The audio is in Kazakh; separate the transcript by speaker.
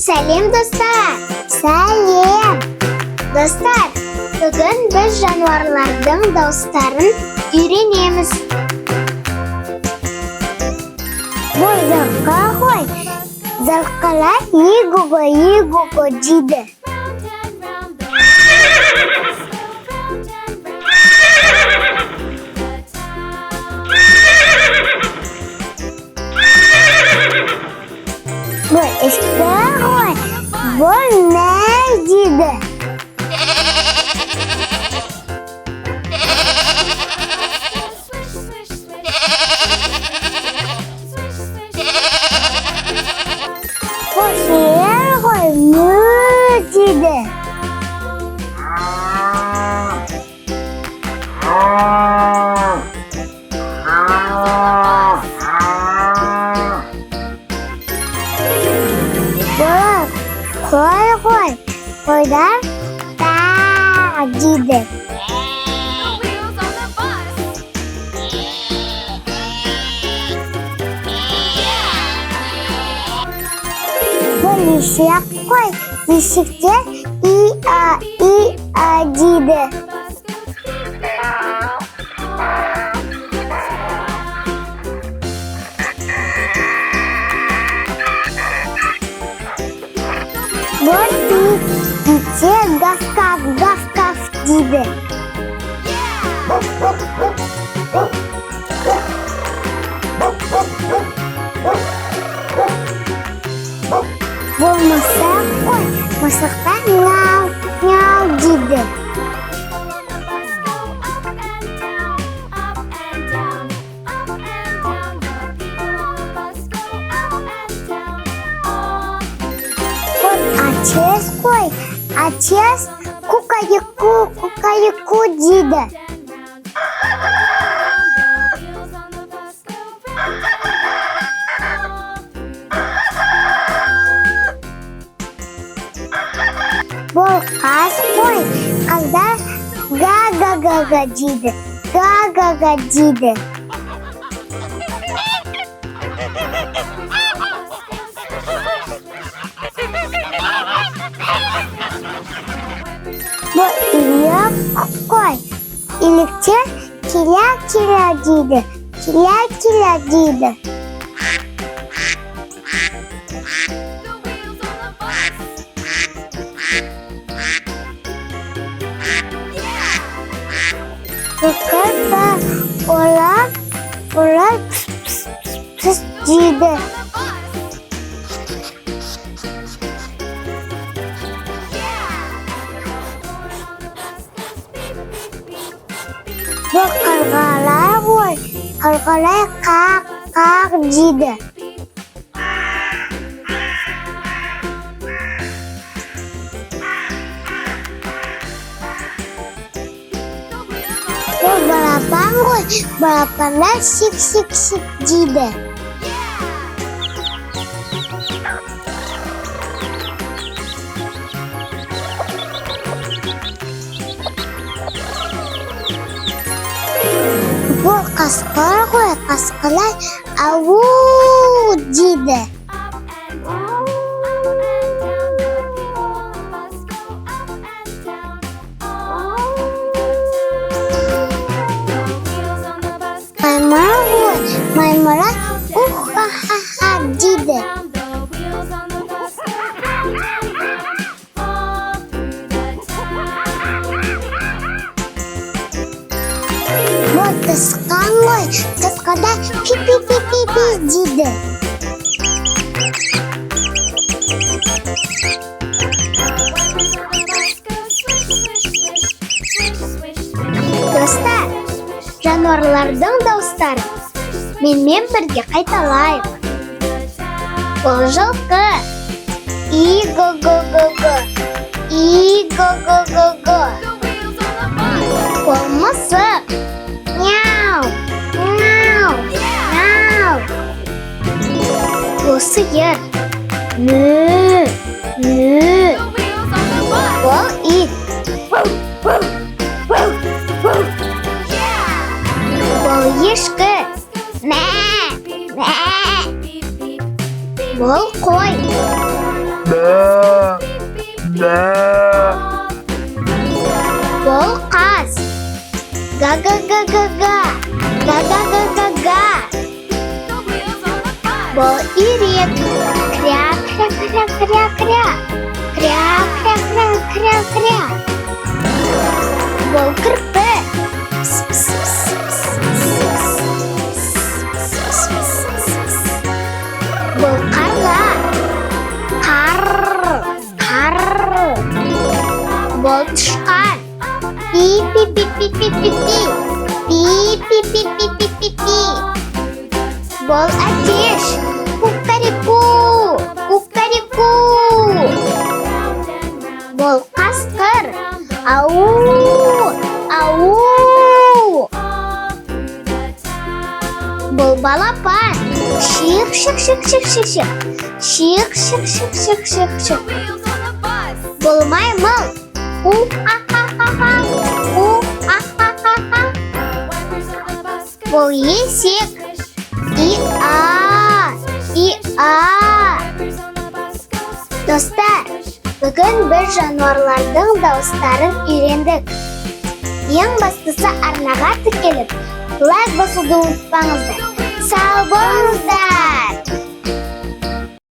Speaker 1: Сәлем, достар! Сәлем! Достар, бүгін біз жануарлардың дауыстарын үйренеміз. Бұл зырқа ғой. Зырқалар егуго дейді. Бұл ішкі ғой. Бұл мәз дейді. Бұл сиыр ғой. Мү дейді. Қой ғой. Қойдар та дейді. Бұл есек қой. Есектер и-а дейді. Бұл итер гав-гав дейді. Бұл мысық қой. Мысықтар мяу дейді. Ачес қой. Ачес кукаеку дейді. Бұл қаз қой. Қаздар га-га-га дейді. Га-га-га дейді. Бұл илек қой. Илектер келя дейді. Келя дейді. Бұқыр олар піс дейді. Бұл қарғалар ғой. Қарғалар қақ дейді. Бұл балапан ғой. Балапандар сик дейді. Бұл қасқыр ғой. Қасқырлар ау дейді. Маймар ғой. Маймарар уха-ха-ха дейді. Бұл тысқан ғой. Тысқада пи-пи-пи-пи дейді. Достар, жануарлардың дауыстары менімен бірге қайталайық. Бұл жылқы. И-го-го-го-го. И-го-го-го-го. Бұл мысық. Мяу. Бұл сиыр. Мө. Бұл ит. Бұл ешкі. Мә. Бұл қой. Бұл қаз. Га-га-га-га-га. Га-га-га-га-га. Бұл үйрек. Кря-кря-кря-кря-кря. Кря-кря-кря-кря-кря. Бұл кірпі. Бұл қарға. Қар. Бұл тышқан. Пи-пи-пи-пи-пи-пи-пи. Пи-пи-пи-пи-пи-пи-пи. Бұл әтеш. Ку-ка-ри-ку. Ку-ка-ри-ку. Бұл қасқыр. Ау. Ау. Бұл балапан. Шиқ-шиқ-шиқ-шиқ-шиқ. Шиқ-шиқ-шиқ-шиқ-шиқ. Бұл маймыл. У-ха-ха-ха-ха. У-ха-ха-ха-ха. Бұл есек. И-а. И-а. Достар, бүгін бір жануарлардың дауыстарын үйрендік. Ең бастысы арнаға тіркеліп, лайк басуды ұмытпаңыздар. Сау болыңыздар!